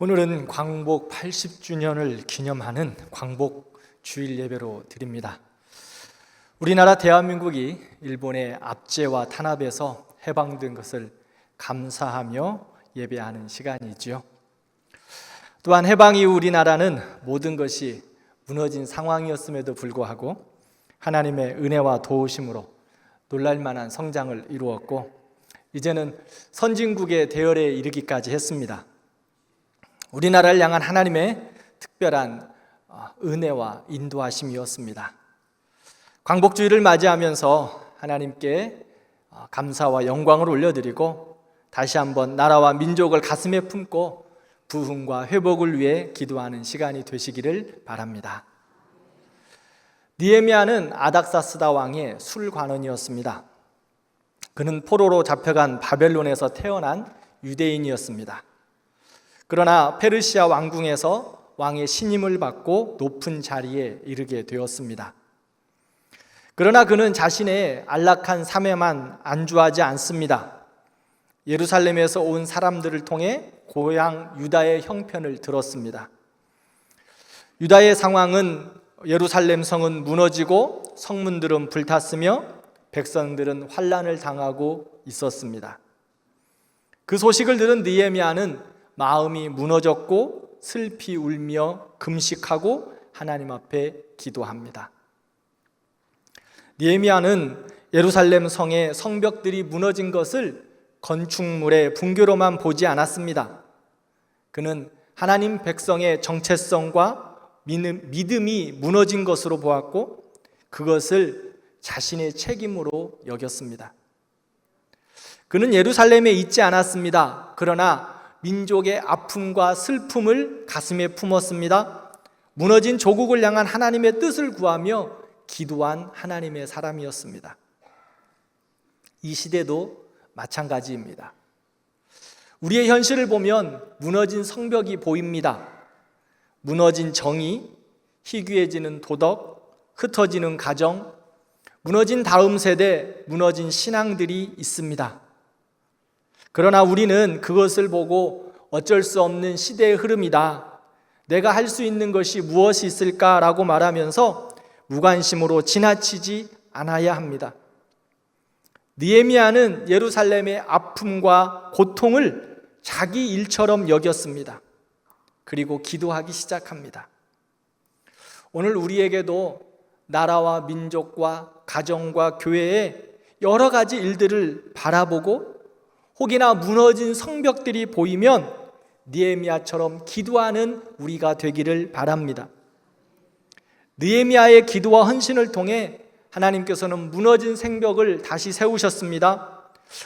오늘은 광복 80주년을 기념하는 광복 주일 예배로 드립니다. 우리나라 대한민국이 일본의 압제와 탄압에서 해방된 것을 감사하며 예배하는 시간이지요. 또한 해방 이후 우리나라는 모든 것이 무너진 상황이었음에도 불구하고 하나님의 은혜와 도우심으로 놀랄만한 성장을 이루었고, 이제는 선진국의 대열에 이르기까지 했습니다. 우리나라를 향한 하나님의 특별한 은혜와 인도하심이었습니다. 광복주일을 맞이하면서 하나님께 감사와 영광을 올려드리고, 다시 한번 나라와 민족을 가슴에 품고 부흥과 회복을 위해 기도하는 시간이 되시기를 바랍니다. 느헤미야는 아닥사스다 왕의 술관원이었습니다. 그는 포로로 잡혀간 바벨론에서 태어난 유대인이었습니다. 그러나 페르시아 왕궁에서 왕의 신임을 받고 높은 자리에 이르게 되었습니다. 그러나 그는 자신의 안락한 삶에만 안주하지 않습니다. 예루살렘에서 온 사람들을 통해 고향 유다의 형편을 들었습니다. 유다의 상황은 예루살렘 성은 무너지고 성문들은 불탔으며 백성들은 환난을 당하고 있었습니다. 그 소식을 들은 느헤미야는 마음이 무너졌고 슬피 울며 금식하고 하나님 앞에 기도합니다. 느헤미야는 예루살렘 성의 성벽들이 무너진 것을 건축물의 붕괴로만 보지 않았습니다. 그는 하나님 백성의 정체성과 믿음이 무너진 것으로 보았고, 그것을 자신의 책임으로 여겼습니다. 그는 예루살렘에 있지 않았습니다. 그러나 민족의 아픔과 슬픔을 가슴에 품었습니다. 무너진 조국을 향한 하나님의 뜻을 구하며 기도한 하나님의 사람이었습니다. 이 시대도 마찬가지입니다. 우리의 현실을 보면 무너진 성벽이 보입니다. 무너진 정의, 희귀해지는 도덕, 흩어지는 가정, 무너진 다음 세대, 무너진 신앙들이 있습니다. 그러나 우리는 그것을 보고 어쩔 수 없는 시대의 흐름이다, 내가 할 수 있는 것이 무엇이 있을까라고 말하면서 무관심으로 지나치지 않아야 합니다. 느헤미야는 예루살렘의 아픔과 고통을 자기 일처럼 여겼습니다. 그리고 기도하기 시작합니다. 오늘 우리에게도 나라와 민족과 가정과 교회의 여러 가지 일들을 바라보고 혹이나 무너진 성벽들이 보이면 느헤미야처럼 기도하는 우리가 되기를 바랍니다. 느헤미야의 기도와 헌신을 통해 하나님께서는 무너진 성벽을 다시 세우셨습니다.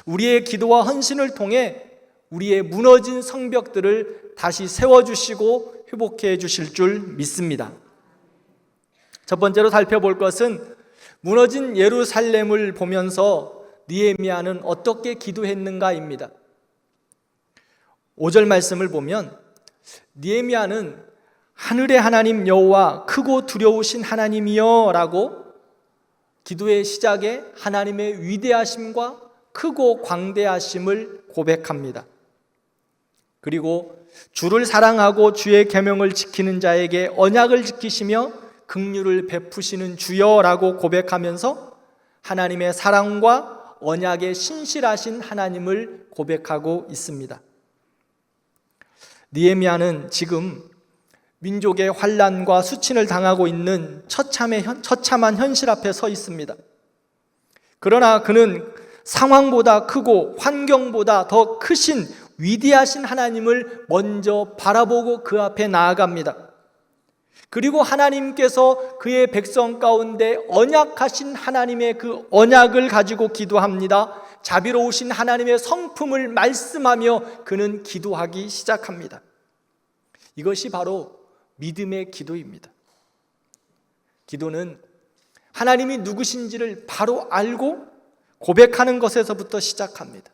우리의 기도와 헌신을 통해 우리의 무너진 성벽들을 다시 세워주시고 회복해 주실 줄 믿습니다. 첫 번째로 살펴볼 것은 무너진 예루살렘을 보면서 느헤미야는 어떻게 기도했는가입니다. 5절 말씀을 보면 느헤미야는 하늘의 하나님 여호와 크고 두려우신 하나님이여 라고 기도의 시작에 하나님의 위대하심과 크고 광대하심을 고백합니다. 그리고 주를 사랑하고 주의 계명을 지키는 자에게 언약을 지키시며 긍휼을 베푸시는 주여라고 고백하면서 하나님의 사랑과 언약에 신실하신 하나님을 고백하고 있습니다. 느헤미야는 지금 민족의 환난과 수친을 당하고 있는 처참한 현실 앞에 서 있습니다. 그러나 그는 상황보다 크고 환경보다 더 크신 위대하신 하나님을 먼저 바라보고 그 앞에 나아갑니다. 그리고 하나님께서 그의 백성 가운데 언약하신 하나님의 그 언약을 가지고 기도합니다. 자비로우신 하나님의 성품을 말씀하며 그는 기도하기 시작합니다. 이것이 바로 믿음의 기도입니다. 기도는 하나님이 누구신지를 바로 알고 고백하는 것에서부터 시작합니다.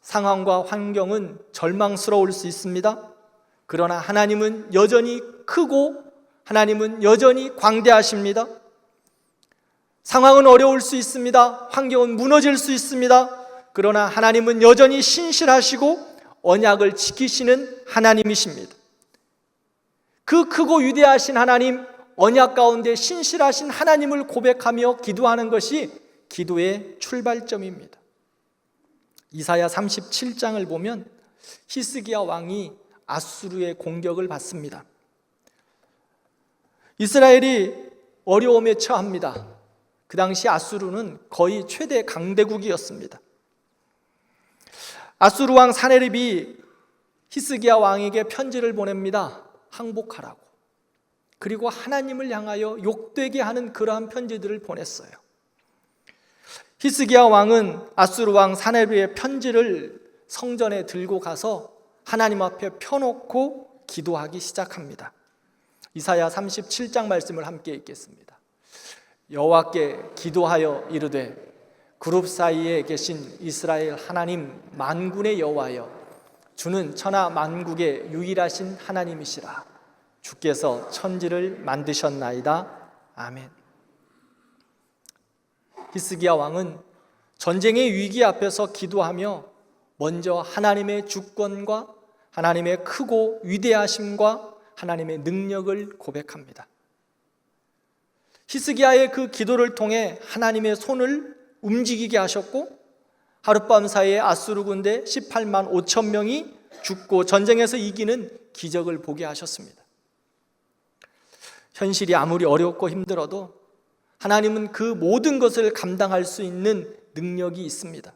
상황과 환경은 절망스러울 수 있습니다. 그러나 하나님은 여전히 크고 하나님은 여전히 광대하십니다. 상황은 어려울 수 있습니다. 환경은 무너질 수 있습니다. 그러나 하나님은 여전히 신실하시고 언약을 지키시는 하나님이십니다. 그 크고 위대하신 하나님, 언약 가운데 신실하신 하나님을 고백하며 기도하는 것이 기도의 출발점입니다. 이사야 37장을 보면 히스기야 왕이 아수르의 공격을 받습니다. 이스라엘이 어려움에 처합니다. 그 당시 아수르는 거의 최대 강대국이었습니다. 아수르 왕 사네립이 히스기야 왕에게 편지를 보냅니다. 항복하라고. 그리고 하나님을 향하여 욕되게 하는 그러한 편지들을 보냈어요. 히스기야 왕은 아수르 왕 사네립의 편지를 성전에 들고 가서 하나님 앞에 펴놓고 기도하기 시작합니다. 이사야 37장 말씀을 함께 읽겠습니다. 여호와께 기도하여 이르되 그룹 사이에 계신 이스라엘 하나님 만군의 여호와여, 주는 천하 만국의 유일하신 하나님이시라. 주께서 천지를 만드셨나이다. 아멘. 히스기야 왕은 전쟁의 위기 앞에서 기도하며 먼저 하나님의 주권과 하나님의 크고 위대하심과 하나님의 능력을 고백합니다. 히스기야의 그 기도를 통해 하나님의 손을 움직이게 하셨고, 하룻밤 사이에 아수르 군대 18만 5천 명이 죽고 전쟁에서 이기는 기적을 보게 하셨습니다. 현실이 아무리 어렵고 힘들어도 하나님은 그 모든 것을 감당할 수 있는 능력이 있습니다.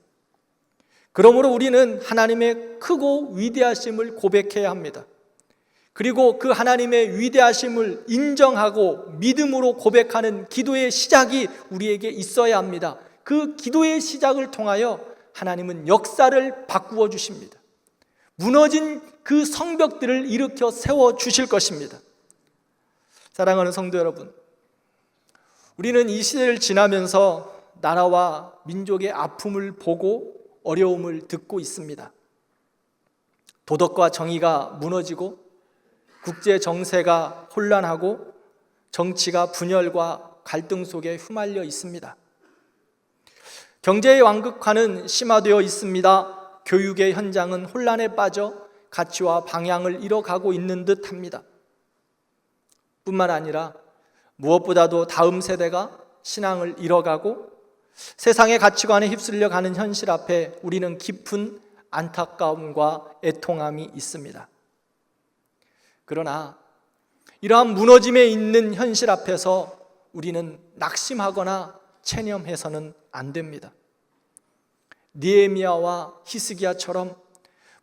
그러므로 우리는 하나님의 크고 위대하심을 고백해야 합니다. 그리고 그 하나님의 위대하심을 인정하고 믿음으로 고백하는 기도의 시작이 우리에게 있어야 합니다. 그 기도의 시작을 통하여 하나님은 역사를 바꾸어 주십니다. 무너진 그 성벽들을 일으켜 세워 주실 것입니다. 사랑하는 성도 여러분, 우리는 이 시대를 지나면서 나라와 민족의 아픔을 보고 어려움을 듣고 있습니다. 도덕과 정의가 무너지고 국제 정세가 혼란하고 정치가 분열과 갈등 속에 휘말려 있습니다. 경제의 완극화는 심화되어 있습니다. 교육의 현장은 혼란에 빠져 가치와 방향을 잃어가고 있는 듯합니다. 뿐만 아니라 무엇보다도 다음 세대가 신앙을 잃어가고 세상의 가치관에 휩쓸려 가는 현실 앞에 우리는 깊은 안타까움과 애통함이 있습니다. 그러나 이러한 무너짐에 있는 현실 앞에서 우리는 낙심하거나 체념해서는 안 됩니다. 느헤미야와 히스기야처럼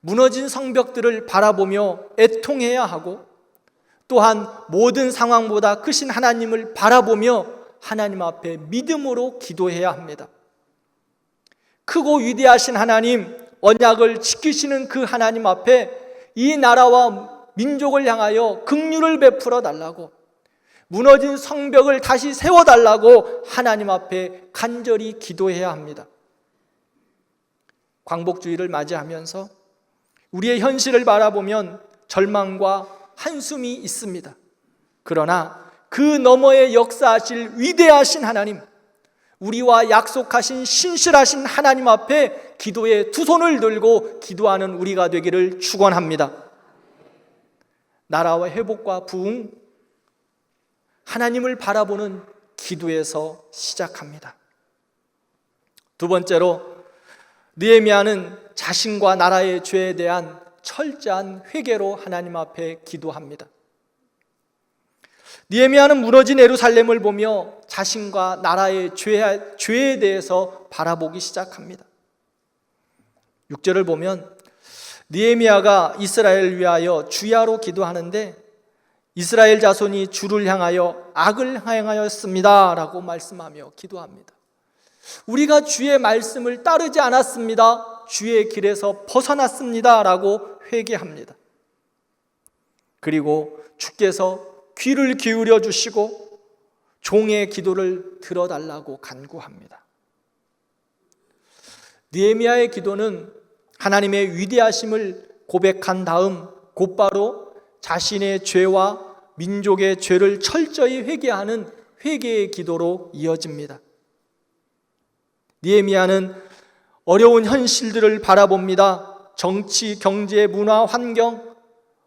무너진 성벽들을 바라보며 애통해야 하고, 또한 모든 상황보다 크신 하나님을 바라보며 하나님 앞에 믿음으로 기도해야 합니다. 크고 위대하신 하나님, 언약을 지키시는 그 하나님 앞에 이 나라와 민족을 향하여 긍휼을 베풀어 달라고, 무너진 성벽을 다시 세워달라고 하나님 앞에 간절히 기도해야 합니다. 광복주의를 맞이하면서 우리의 현실을 바라보면 절망과 한숨이 있습니다. 그러나 그 너머에 역사하실 위대하신 하나님, 우리와 약속하신 신실하신 하나님 앞에 기도의 두 손을 들고 기도하는 우리가 되기를 축원합니다. 나라와 회복과 부흥, 하나님을 바라보는 기도에서 시작합니다. 두 번째로, 느헤미야는 자신과 나라의 죄에 대한 철저한 회개로 하나님 앞에 기도합니다. 느헤미야는 무너진 예루살렘을 보며 자신과 나라의 죄에 대해서 바라보기 시작합니다. 6절을 보면 느헤미야가 이스라엘을 위하여 주야로 기도하는데, 이스라엘 자손이 주를 향하여 악을 행하였습니다 라고 말씀하며 기도합니다. 우리가 주의 말씀을 따르지 않았습니다, 주의 길에서 벗어났습니다 라고 회개합니다. 그리고 주께서 귀를 기울여 주시고 종의 기도를 들어달라고 간구합니다. 느헤미야의 기도는 하나님의 위대하심을 고백한 다음 곧바로 자신의 죄와 민족의 죄를 철저히 회개하는 회개의 기도로 이어집니다. 느헤미야는 어려운 현실들을 바라봅니다. 정치, 경제, 문화, 환경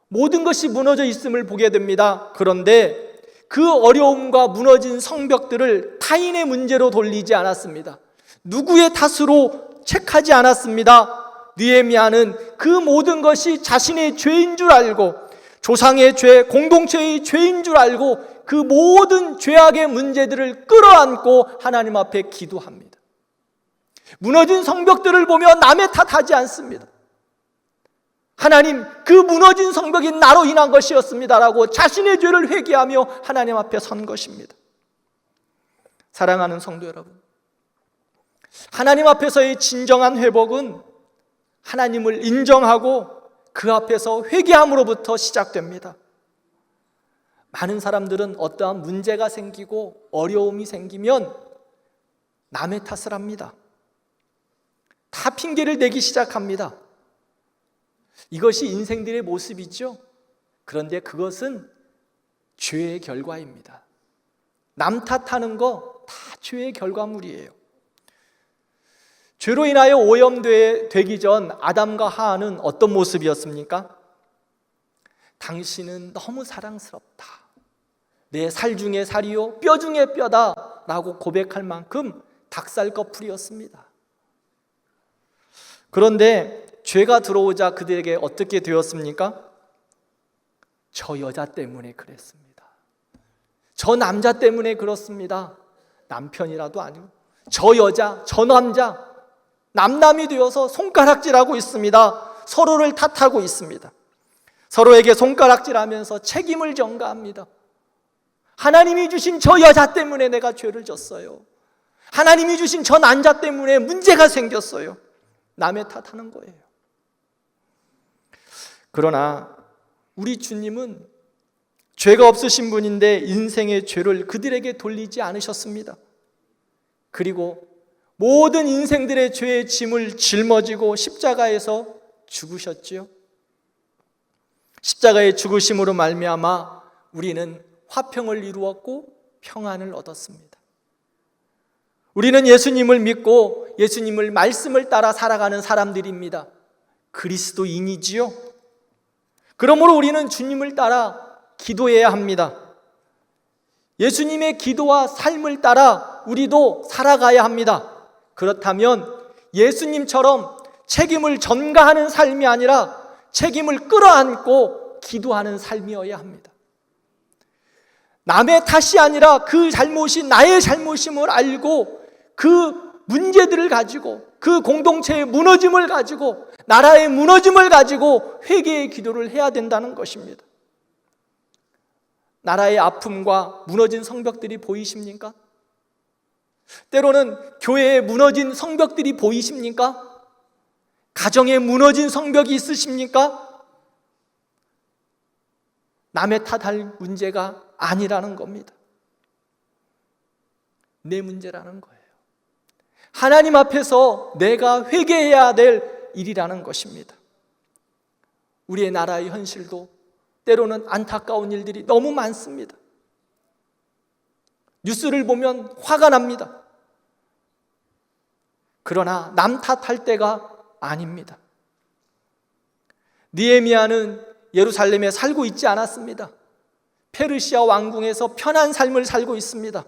모든 것이 무너져 있음을 보게 됩니다. 그런데 그 어려움과 무너진 성벽들을 타인의 문제로 돌리지 않았습니다. 누구의 탓으로 책하지 않았습니다. 느헤미야는 그 모든 것이 자신의 죄인 줄 알고, 조상의 죄, 공동체의 죄인 줄 알고 그 모든 죄악의 문제들을 끌어안고 하나님 앞에 기도합니다. 무너진 성벽들을 보며 남의 탓하지 않습니다. 하나님, 그 무너진 성벽이 나로 인한 것이었습니다라고 자신의 죄를 회개하며 하나님 앞에 선 것입니다. 사랑하는 성도 여러분, 하나님 앞에서의 진정한 회복은 하나님을 인정하고 그 앞에서 회개함으로부터 시작됩니다. 많은 사람들은 어떠한 문제가 생기고 어려움이 생기면 남의 탓을 합니다. 다 핑계를 대기 시작합니다. 이것이 인생들의 모습이죠. 그런데 그것은 죄의 결과입니다. 남 탓하는 거 다 죄의 결과물이에요. 죄로 인하여 오염되기 전 아담과 하와는 어떤 모습이었습니까? 당신은 너무 사랑스럽다, 내 살 중에 살이요 뼈 중에 뼈다 라고 고백할 만큼 닭살꺼풀이었습니다. 그런데 죄가 들어오자 그들에게 어떻게 되었습니까? 저 여자 때문에 그랬습니다. 저 남자 때문에 그렇습니다. 남편이라도 아니고 저 여자, 저 남자, 남남이 되어서 손가락질하고 있습니다. 서로를 탓하고 있습니다. 서로에게 손가락질하면서 책임을 전가합니다. 하나님이 주신 저 여자 때문에 내가 죄를 졌어요. 하나님이 주신 저 남자 때문에 문제가 생겼어요. 남의 탓하는 거예요. 그러나 우리 주님은 죄가 없으신 분인데 인생의 죄를 그들에게 돌리지 않으셨습니다. 그리고 모든 인생들의 죄의 짐을 짊어지고 십자가에서 죽으셨지요. 십자가의 죽으심으로 말미암아 우리는 화평을 이루었고 평안을 얻었습니다. 우리는 예수님을 믿고 예수님을 말씀을 따라 살아가는 사람들입니다. 그리스도인이지요. 그러므로 우리는 주님을 따라 기도해야 합니다. 예수님의 기도와 삶을 따라 우리도 살아가야 합니다. 그렇다면 예수님처럼 책임을 전가하는 삶이 아니라 책임을 끌어안고 기도하는 삶이어야 합니다. 남의 탓이 아니라 그 잘못이 나의 잘못임을 알고 그 문제들을 가지고, 그 공동체의 무너짐을 가지고, 나라의 무너짐을 가지고 회개의 기도를 해야 된다는 것입니다. 나라의 아픔과 무너진 성벽들이 보이십니까? 때로는 교회에 무너진 성벽들이 보이십니까? 가정에 무너진 성벽이 있으십니까? 남의 탓할 문제가 아니라는 겁니다. 내 문제라는 거예요. 하나님 앞에서 내가 회개해야 될 일이라는 것입니다. 우리의 나라의 현실도 때로는 안타까운 일들이 너무 많습니다. 뉴스를 보면 화가 납니다. 그러나 남 탓할 때가 아닙니다. 느헤미야는 예루살렘에 살고 있지 않았습니다. 페르시아 왕궁에서 편한 삶을 살고 있습니다.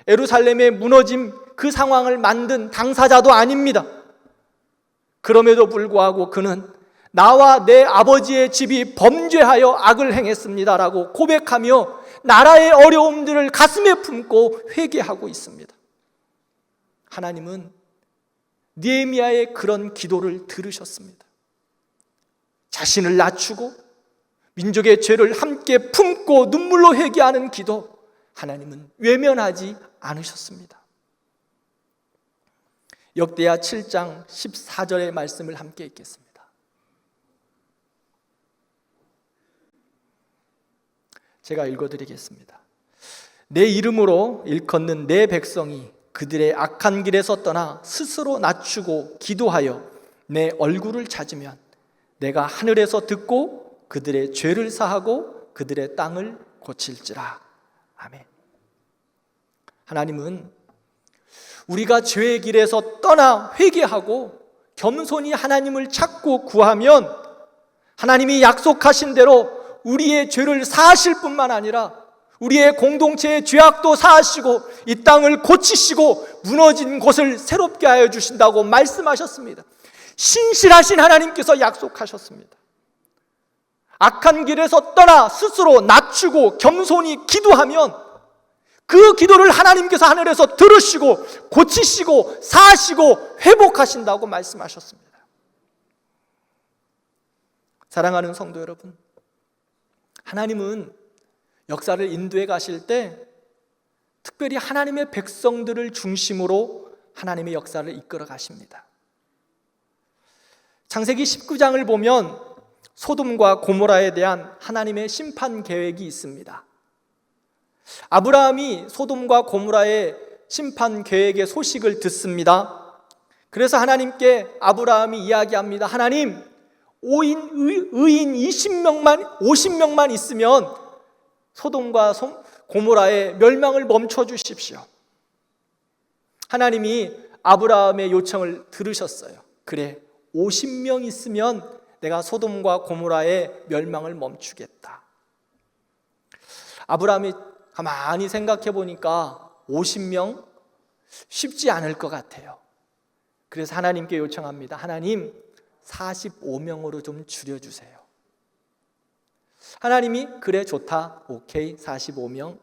예루살렘의 무너짐, 그 상황을 만든 당사자도 아닙니다. 그럼에도 불구하고 그는 나와 내 아버지의 집이 범죄하여 악을 행했습니다라고 고백하며 나라의 어려움들을 가슴에 품고 회개하고 있습니다. 하나님은 느헤미야의 그런 기도를 들으셨습니다. 자신을 낮추고 민족의 죄를 함께 품고 눈물로 회개하는 기도, 하나님은 외면하지 않으셨습니다. 역대하 7장 14절의 말씀을 함께 읽겠습니다. 제가 읽어드리겠습니다. 내 이름으로 일컫는 내 백성이 그들의 악한 길에서 떠나 스스로 낮추고 기도하여 내 얼굴을 찾으면 내가 하늘에서 듣고 그들의 죄를 사하고 그들의 땅을 고칠지라. 아멘. 하나님은 우리가 죄의 길에서 떠나 회개하고 겸손히 하나님을 찾고 구하면 하나님이 약속하신 대로 우리의 죄를 사하실 뿐만 아니라 우리의 공동체의 죄악도 사하시고 이 땅을 고치시고 무너진 곳을 새롭게 하여 주신다고 말씀하셨습니다. 신실하신 하나님께서 약속하셨습니다. 악한 길에서 떠나 스스로 낮추고 겸손히 기도하면 그 기도를 하나님께서 하늘에서 들으시고 고치시고 사하시고 회복하신다고 말씀하셨습니다. 사랑하는 성도 여러분, 하나님은 역사를 인도해 가실 때 특별히 하나님의 백성들을 중심으로 하나님의 역사를 이끌어 가십니다. 창세기 19장을 보면 소돔과 고모라에 대한 하나님의 심판 계획이 있습니다. 아브라함이 소돔과 고모라의 심판 계획의 소식을 듣습니다. 그래서 하나님께 아브라함이 이야기합니다. 하나님, 의인 50명만 있으면 소돔과 고모라의 멸망을 멈춰 주십시오. 하나님이 아브라함의 요청을 들으셨어요. 그래, 50명 있으면 내가 소돔과 고모라의 멸망을 멈추겠다. 아브라함이 가만히 생각해 보니까 50명 쉽지 않을 것 같아요. 그래서 하나님께 요청합니다. 하나님, 45명으로 좀 줄여주세요. 하나님이 그래 좋다, 오케이, 45명.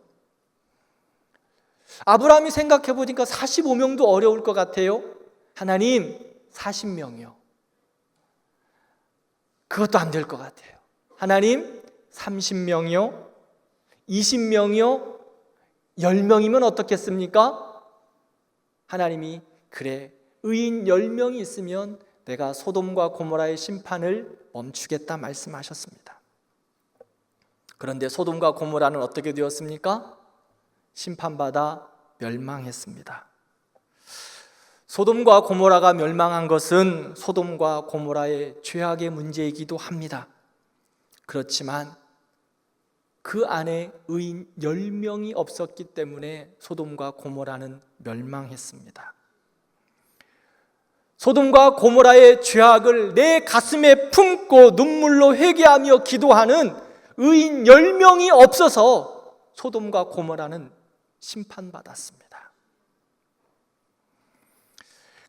아브라함이 생각해 보니까 45명도 어려울 것 같아요. 하나님, 40명이요. 그것도 안 될 것 같아요. 하나님, 30명이요. 20명이요. 10명이면 어떻겠습니까? 하나님이 그래, 의인 10명이 있으면 내가 소돔과 고모라의 심판을 멈추겠다 말씀하셨습니다. 그런데 소돔과 고모라는 어떻게 되었습니까? 심판받아 멸망했습니다. 소돔과 고모라가 멸망한 것은 소돔과 고모라의 죄악의 문제이기도 합니다. 그렇지만 그 안에 의인 10명이 없었기 때문에 소돔과 고모라는 멸망했습니다. 소돔과 고모라의 죄악을 내 가슴에 품고 눈물로 회개하며 기도하는 의인 10명이 없어서 소돔과 고모라는 심판받았습니다.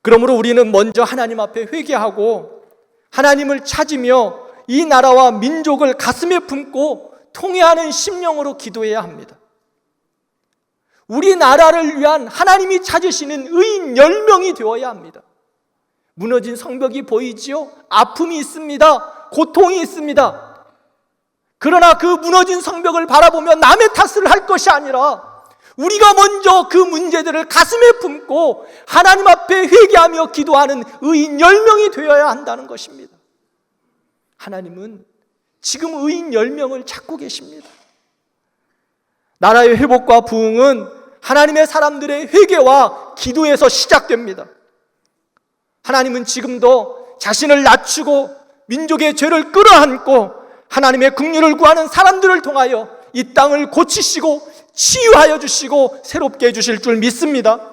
그러므로 우리는 먼저 하나님 앞에 회개하고 하나님을 찾으며 이 나라와 민족을 가슴에 품고 통회하는 심령으로 기도해야 합니다. 우리나라를 위한 하나님이 찾으시는 의인 10명이 되어야 합니다. 무너진 성벽이 보이지요? 아픔이 있습니다. 고통이 있습니다. 그러나 그 무너진 성벽을 바라보며 남의 탓을 할 것이 아니라 우리가 먼저 그 문제들을 가슴에 품고 하나님 앞에 회개하며 기도하는 의인 10명이 되어야 한다는 것입니다. 하나님은 지금 의인 10명을 찾고 계십니다. 나라의 회복과 부흥은 하나님의 사람들의 회개와 기도에서 시작됩니다. 하나님은 지금도 자신을 낮추고 민족의 죄를 끌어안고 하나님의 긍휼을 구하는 사람들을 통하여 이 땅을 고치시고 치유하여 주시고 새롭게 해주실 줄 믿습니다.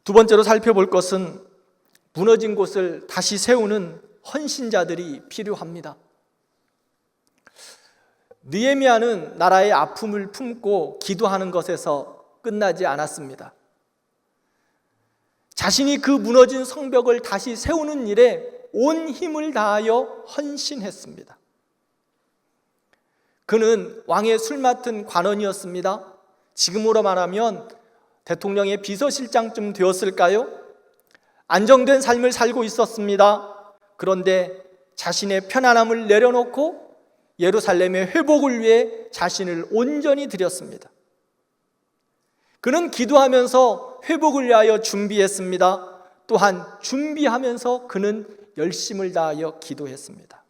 두 번째로 살펴볼 것은 무너진 곳을 다시 세우는 헌신자들이 필요합니다. 느헤미야는 나라의 아픔을 품고 기도하는 것에서 끝나지 않았습니다. 자신이 그 무너진 성벽을 다시 세우는 일에 온 힘을 다하여 헌신했습니다. 그는 왕의 술 맡은 관원이었습니다. 지금으로 말하면 대통령의 비서실장쯤 되었을까요? 안정된 삶을 살고 있었습니다. 그런데 자신의 편안함을 내려놓고 예루살렘의 회복을 위해 자신을 온전히 드렸습니다. 그는 기도하면서 회복을 위하여 준비했습니다. 또한 준비하면서 그는 열심을 다하여 기도했습니다.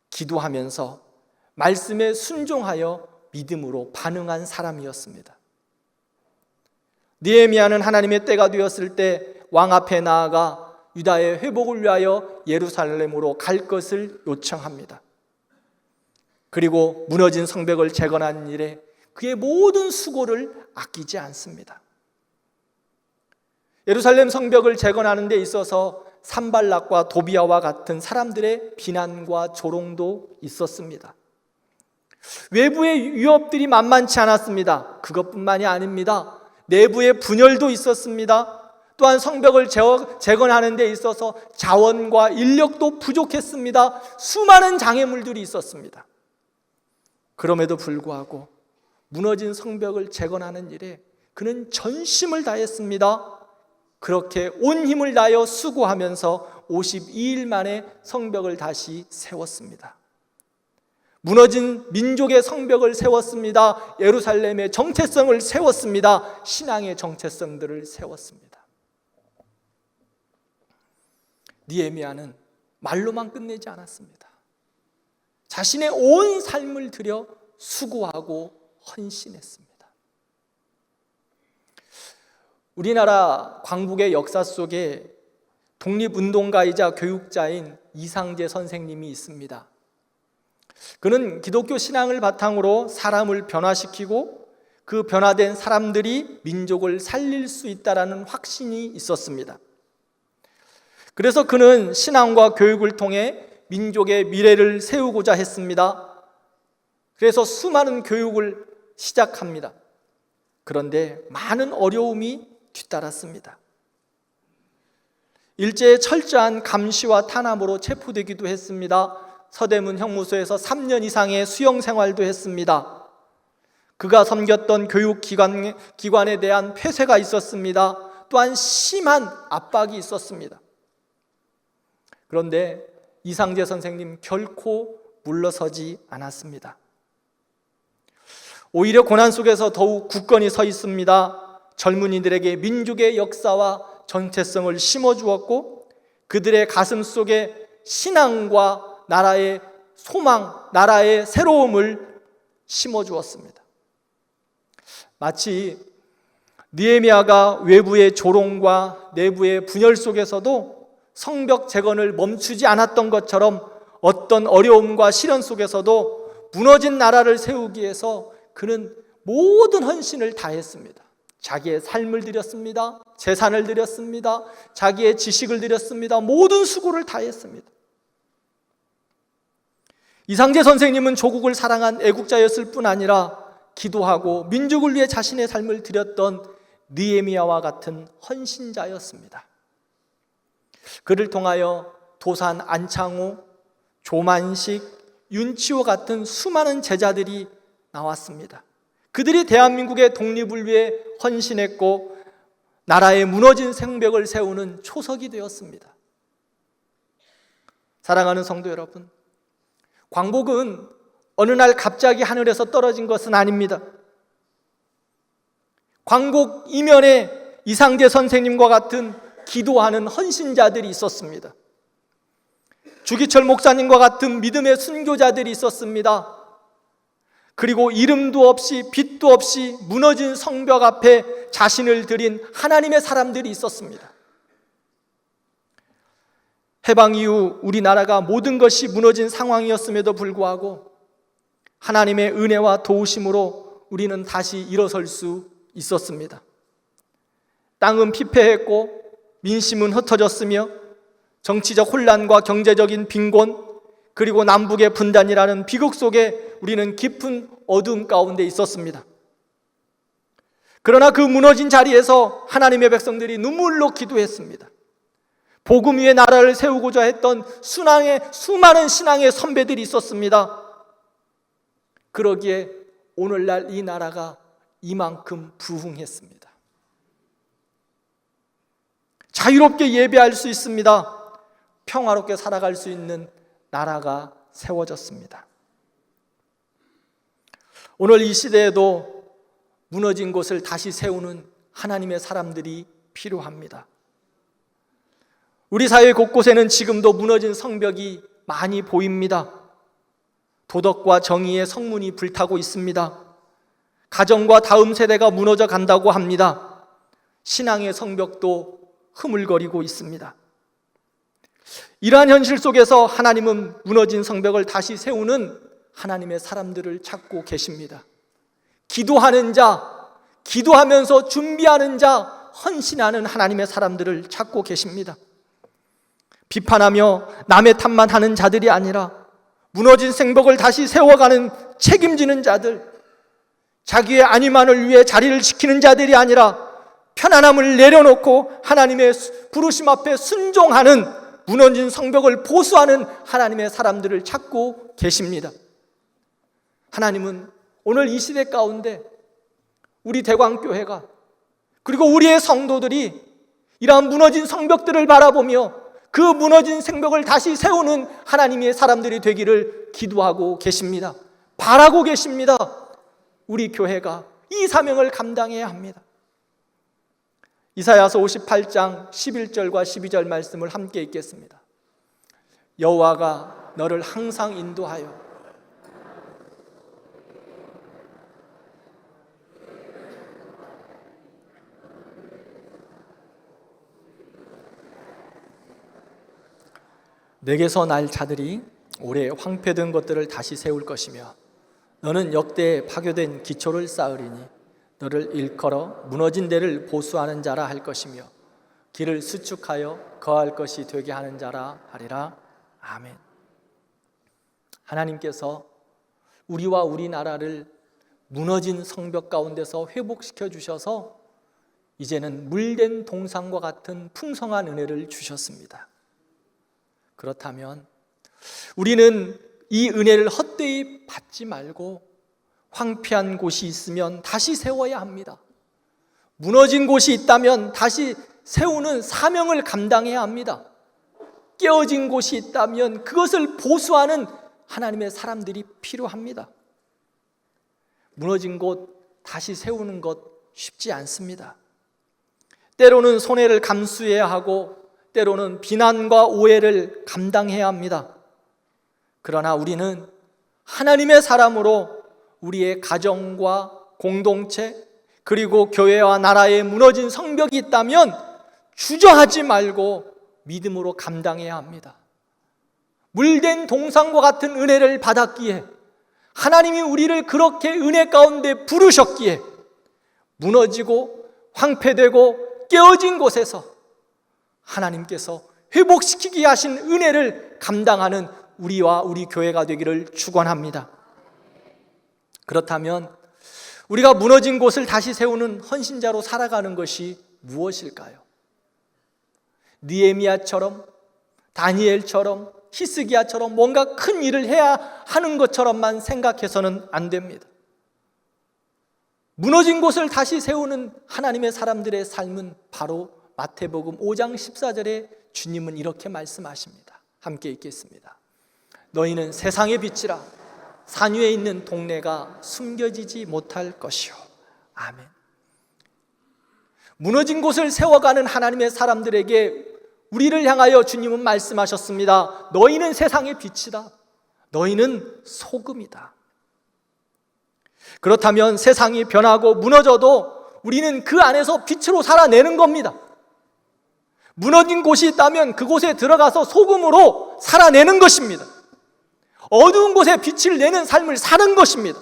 기도하면서 말씀에 순종하여 믿음으로 반응한 사람이었습니다. 느헤미야는 하나님의 때가 되었을 때 왕 앞에 나아가 유다의 회복을 위하여 예루살렘으로 갈 것을 요청합니다. 그리고 무너진 성벽을 재건하는 일에 그의 모든 수고를 아끼지 않습니다. 예루살렘 성벽을 재건하는 데 있어서 산발락과 도비아와 같은 사람들의 비난과 조롱도 있었습니다. 외부의 위협들이 만만치 않았습니다. 그것뿐만이 아닙니다. 내부의 분열도 있었습니다. 또한 성벽을 재건하는 데 있어서 자원과 인력도 부족했습니다. 수많은 장애물들이 있었습니다. 그럼에도 불구하고 무너진 성벽을 재건하는 일에 그는 전심을 다했습니다. 그렇게 온 힘을 다하여 수고하면서 52일 만에 성벽을 다시 세웠습니다. 무너진 민족의 성벽을 세웠습니다. 예루살렘의 정체성을 세웠습니다. 신앙의 정체성들을 세웠습니다. 느헤미야는 말로만 끝내지 않았습니다. 자신의 온 삶을 들여 수고하고 헌신했습니다. 우리나라 광복의 역사 속에 독립운동가이자 교육자인 이상재 선생님이 있습니다. 그는 기독교 신앙을 바탕으로 사람을 변화시키고 그 변화된 사람들이 민족을 살릴 수 있다라는 확신이 있었습니다. 그래서 그는 신앙과 교육을 통해 민족의 미래를 세우고자 했습니다. 그래서 수많은 교육을 시작합니다. 그런데 많은 어려움이 뒤따랐습니다. 일제의 철저한 감시와 탄압으로 체포되기도 했습니다. 서대문 형무소에서 3년 이상의 수용 생활도 했습니다. 그가 섬겼던 교육기관에 대한 폐쇄가 있었습니다. 또한 심한 압박이 있었습니다. 그런데 이상재 선생님 결코 물러서지 않았습니다. 오히려 고난 속에서 더욱 굳건히 서 있습니다. 젊은이들에게 민족의 역사와 정체성을 심어주었고 그들의 가슴 속에 신앙과 나라의 소망, 나라의 새로움을 심어주었습니다. 마치 느헤미야가 외부의 조롱과 내부의 분열 속에서도 성벽 재건을 멈추지 않았던 것처럼 어떤 어려움과 시련 속에서도 무너진 나라를 세우기 위해서 그는 모든 헌신을 다했습니다. 자기의 삶을 드렸습니다. 재산을 드렸습니다. 자기의 지식을 드렸습니다. 모든 수고를 다했습니다. 이상재 선생님은 조국을 사랑한 애국자였을 뿐 아니라 기도하고 민족을 위해 자신의 삶을 드렸던 느헤미야와 같은 헌신자였습니다. 그를 통하여 도산 안창호, 조만식, 윤치호 같은 수많은 제자들이 나왔습니다. 그들이 대한민국의 독립을 위해 헌신했고 나라의 무너진 성벽을 세우는 초석이 되었습니다. 사랑하는 성도 여러분, 광복은 어느 날 갑자기 하늘에서 떨어진 것은 아닙니다. 광복 이면에 이상재 선생님과 같은 기도하는 헌신자들이 있었습니다. 주기철 목사님과 같은 믿음의 순교자들이 있었습니다. 그리고 이름도 없이 빛도 없이 무너진 성벽 앞에 자신을 드린 하나님의 사람들이 있었습니다. 해방 이후 우리나라가 모든 것이 무너진 상황이었음에도 불구하고 하나님의 은혜와 도우심으로 우리는 다시 일어설 수 있었습니다. 땅은 피폐했고 민심은 흩어졌으며 정치적 혼란과 경제적인 빈곤 그리고 남북의 분단이라는 비극 속에 우리는 깊은 어두움 가운데 있었습니다. 그러나 그 무너진 자리에서 하나님의 백성들이 눈물로 기도했습니다. 복음 위에 나라를 세우고자 했던 수많은 신앙의 선배들이 있었습니다. 그러기에 오늘날 이 나라가 이만큼 부흥했습니다. 자유롭게 예배할 수 있습니다. 평화롭게 살아갈 수 있는 나라가 세워졌습니다. 오늘 이 시대에도 무너진 곳을 다시 세우는 하나님의 사람들이 필요합니다. 우리 사회 곳곳에는 지금도 무너진 성벽이 많이 보입니다. 도덕과 정의의 성문이 불타고 있습니다. 가정과 다음 세대가 무너져 간다고 합니다. 신앙의 성벽도 흐물거리고 있습니다. 이러한 현실 속에서 하나님은 무너진 성벽을 다시 세우는 하나님의 사람들을 찾고 계십니다. 기도하는 자, 기도하면서 준비하는 자, 헌신하는 하나님의 사람들을 찾고 계십니다. 비판하며 남의 탓만 하는 자들이 아니라 무너진 생복을 다시 세워가는 책임지는 자들, 자기의 안위만을 위해 자리를 지키는 자들이 아니라 편안함을 내려놓고 하나님의 부르심 앞에 순종하는, 무너진 성벽을 보수하는 하나님의 사람들을 찾고 계십니다. 하나님은 오늘 이 시대 가운데 우리 대광교회가, 그리고 우리의 성도들이 이러한 무너진 성벽들을 바라보며 그 무너진 성벽을 다시 세우는 하나님의 사람들이 되기를 기도하고 계십니다. 바라고 계십니다. 우리 교회가 이 사명을 감당해야 합니다. 이사야서 58장 11절과 12절 말씀을 함께 읽겠습니다. 여호와가 너를 항상 인도하여 내게서 날 자들이 오래 황폐된 것들을 다시 세울 것이며 너는 역대에 파괴된 기초를 쌓으리니 너를 일컬어 무너진 데를 보수하는 자라 할 것이며 길을 수축하여 거할 것이 되게 하는 자라 하리라. 아멘. 하나님께서 우리와 우리나라를 무너진 성벽 가운데서 회복시켜 주셔서 이제는 물된 동산과 같은 풍성한 은혜를 주셨습니다. 그렇다면 우리는 이 은혜를 헛되이 받지 말고 황폐한 곳이 있으면 다시 세워야 합니다. 무너진 곳이 있다면 다시 세우는 사명을 감당해야 합니다. 깨어진 곳이 있다면 그것을 보수하는 하나님의 사람들이 필요합니다. 무너진 곳 다시 세우는 것 쉽지 않습니다. 때로는 손해를 감수해야 하고 때로는 비난과 오해를 감당해야 합니다. 그러나 우리는 하나님의 사람으로 우리의 가정과 공동체, 그리고 교회와 나라에 무너진 성벽이 있다면 주저하지 말고 믿음으로 감당해야 합니다. 물된 동산과 같은 은혜를 받았기에, 하나님이 우리를 그렇게 은혜 가운데 부르셨기에 무너지고 황폐되고 깨어진 곳에서 하나님께서 회복시키게 하신 은혜를 감당하는 우리와 우리 교회가 되기를 축원합니다. 그렇다면 우리가 무너진 곳을 다시 세우는 헌신자로 살아가는 것이 무엇일까요? 느헤미야처럼, 다니엘처럼, 히스기야처럼 뭔가 큰 일을 해야 하는 것처럼만 생각해서는 안 됩니다. 무너진 곳을 다시 세우는 하나님의 사람들의 삶은 바로 마태복음 5장 14절에 주님은 이렇게 말씀하십니다. 함께 읽겠습니다. 너희는 세상의 빛이라. 산 위에 있는 동네가 숨겨지지 못할 것이요. 아멘. 무너진 곳을 세워가는 하나님의 사람들에게 우리를 향하여 주님은 말씀하셨습니다. 너희는 세상의 빛이다. 너희는 소금이다. 그렇다면 세상이 변하고 무너져도 우리는 그 안에서 빛으로 살아내는 겁니다. 무너진 곳이 있다면 그곳에 들어가서 소금으로 살아내는 것입니다. 어두운 곳에 빛을 내는 삶을 사는 것입니다.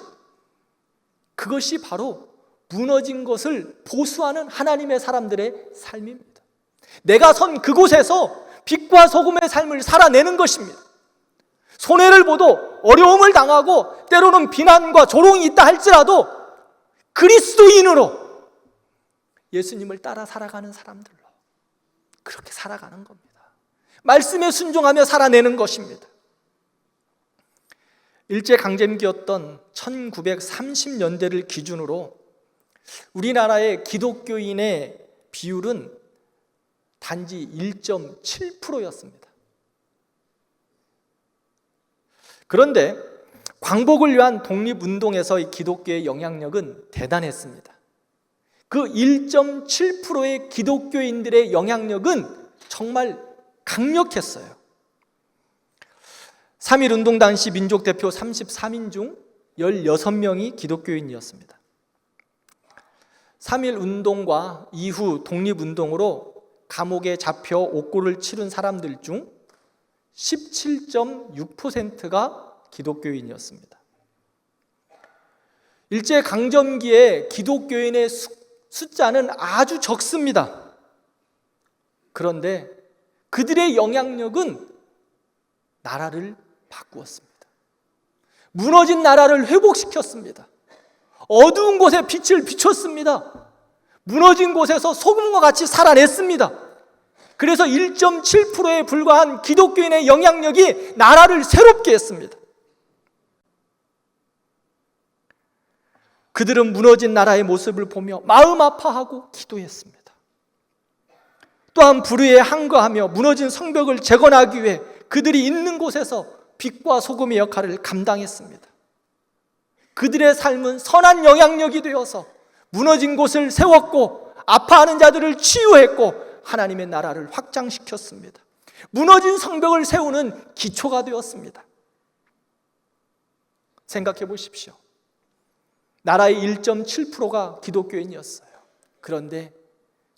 그것이 바로 무너진 것을 보수하는 하나님의 사람들의 삶입니다. 내가 선 그곳에서 빛과 소금의 삶을 살아내는 것입니다. 손해를 보도 어려움을 당하고 때로는 비난과 조롱이 있다 할지라도 그리스도인으로 예수님을 따라 살아가는 사람들로 그렇게 살아가는 겁니다. 말씀에 순종하며 살아내는 것입니다. 일제강점기였던 1930년대를 기준으로 우리나라의 기독교인의 비율은 단지 1.7%였습니다. 그런데 광복을 위한 독립운동에서의 기독교의 영향력은 대단했습니다. 그 1.7%의 기독교인들의 영향력은 정말 강력했어요. 3.1운동 당시 민족대표 33인 중 16명이 기독교인이었습니다. 3.1운동과 이후 독립운동으로 감옥에 잡혀 옥고를 치른 사람들 중 17.6%가 기독교인이었습니다. 일제강점기에 기독교인의 숫자는 아주 적습니다. 그런데 그들의 영향력은 나라를 바꾸었습니다. 무너진 나라를 회복시켰습니다. 어두운 곳에 빛을 비췄습니다. 무너진 곳에서 소금과 같이 살아냈습니다. 그래서 1.7%에 불과한 기독교인의 영향력이 나라를 새롭게 했습니다. 그들은 무너진 나라의 모습을 보며 마음 아파하고 기도했습니다. 또한 불의에 항거하며 무너진 성벽을 재건하기 위해 그들이 있는 곳에서 빛과 소금의 역할을 감당했습니다. 그들의 삶은 선한 영향력이 되어서 무너진 곳을 세웠고 아파하는 자들을 치유했고 하나님의 나라를 확장시켰습니다. 무너진 성벽을 세우는 기초가 되었습니다. 생각해 보십시오. 나라의 1.7%가 기독교인이었어요. 그런데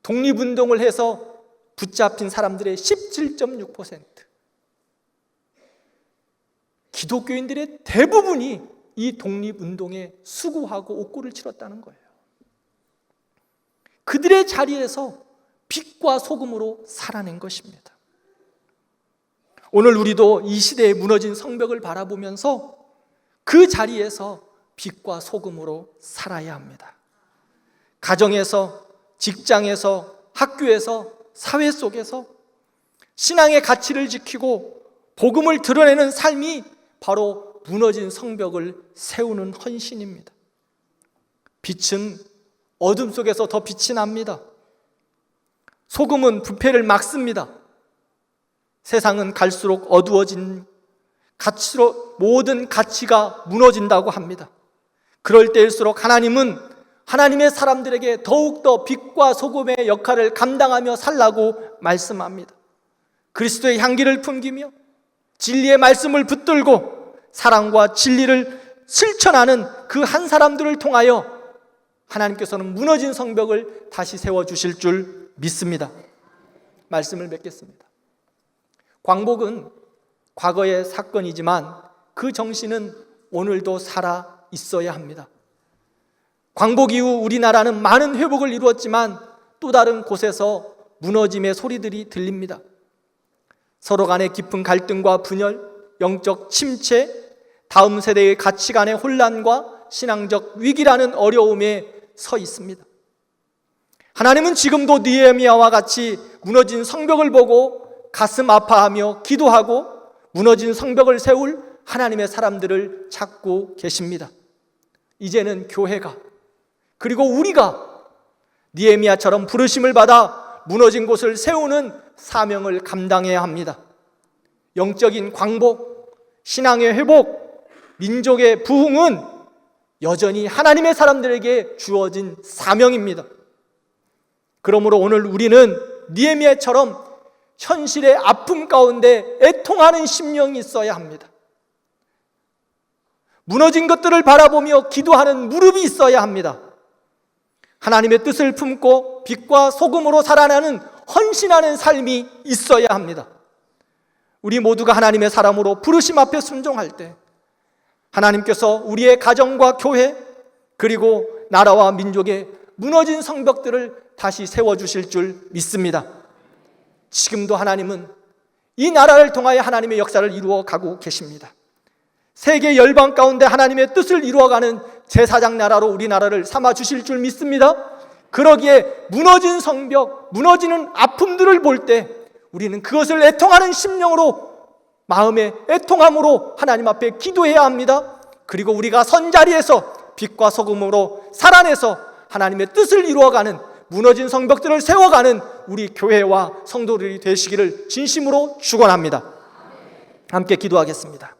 독립운동을 해서 붙잡힌 사람들의 17.6%, 기독교인들의 대부분이 이 독립운동에 수고하고 옥고를 치렀다는 거예요. 그들의 자리에서 빛과 소금으로 살아낸 것입니다. 오늘 우리도 이 시대에 무너진 성벽을 바라보면서 그 자리에서 빛과 소금으로 살아야 합니다. 가정에서, 직장에서, 학교에서, 사회 속에서 신앙의 가치를 지키고 복음을 드러내는 삶이 바로 무너진 성벽을 세우는 헌신입니다. 빛은 어둠 속에서 더 빛이 납니다. 소금은 부패를 막습니다. 세상은 갈수록 어두워진 가치로 모든 가치가 무너진다고 합니다. 그럴 때일수록 하나님은 하나님의 사람들에게 더욱더 빛과 소금의 역할을 감당하며 살라고 말씀합니다. 그리스도의 향기를 풍기며 진리의 말씀을 붙들고 사랑과 진리를 실천하는 그 한 사람들을 통하여 하나님께서는 무너진 성벽을 다시 세워주실 줄 믿습니다. 말씀을 맺겠습니다. 광복은 과거의 사건이지만 그 정신은 오늘도 살아 있어야 합니다. 광복 이후 우리나라는 많은 회복을 이루었지만 또 다른 곳에서 무너짐의 소리들이 들립니다. 서로 간의 깊은 갈등과 분열, 영적 침체, 다음 세대의 가치관의 혼란과 신앙적 위기라는 어려움에 서 있습니다. 하나님은 지금도 느헤미야와 같이 무너진 성벽을 보고 가슴 아파하며 기도하고 무너진 성벽을 세울 하나님의 사람들을 찾고 계십니다. 이제는 교회가, 그리고 우리가 느헤미야처럼 부르심을 받아 무너진 곳을 세우는 사명을 감당해야 합니다. 영적인 광복, 신앙의 회복, 민족의 부흥은 여전히 하나님의 사람들에게 주어진 사명입니다. 그러므로 오늘 우리는 느헤미야처럼 현실의 아픔 가운데 애통하는 심령이 있어야 합니다. 무너진 것들을 바라보며 기도하는 무릎이 있어야 합니다. 하나님의 뜻을 품고 빛과 소금으로 살아나는 헌신하는 삶이 있어야 합니다. 우리 모두가 하나님의 사람으로 부르심 앞에 순종할 때 하나님께서 우리의 가정과 교회 그리고 나라와 민족의 무너진 성벽들을 다시 세워주실 줄 믿습니다. 지금도 하나님은 이 나라를 통하여 하나님의 역사를 이루어 가고 계십니다. 세계 열방 가운데 하나님의 뜻을 이루어가는 제사장 나라로 우리나라를 삼아주실 줄 믿습니다. 그러기에 무너진 성벽, 무너지는 아픔들을 볼 때 우리는 그것을 애통하는 심령으로, 마음의 애통함으로 하나님 앞에 기도해야 합니다. 그리고 우리가 선 자리에서 빛과 소금으로 살아내서 하나님의 뜻을 이루어가는, 무너진 성벽들을 세워가는 우리 교회와 성도들이 되시기를 진심으로 축원합니다. 함께 기도하겠습니다.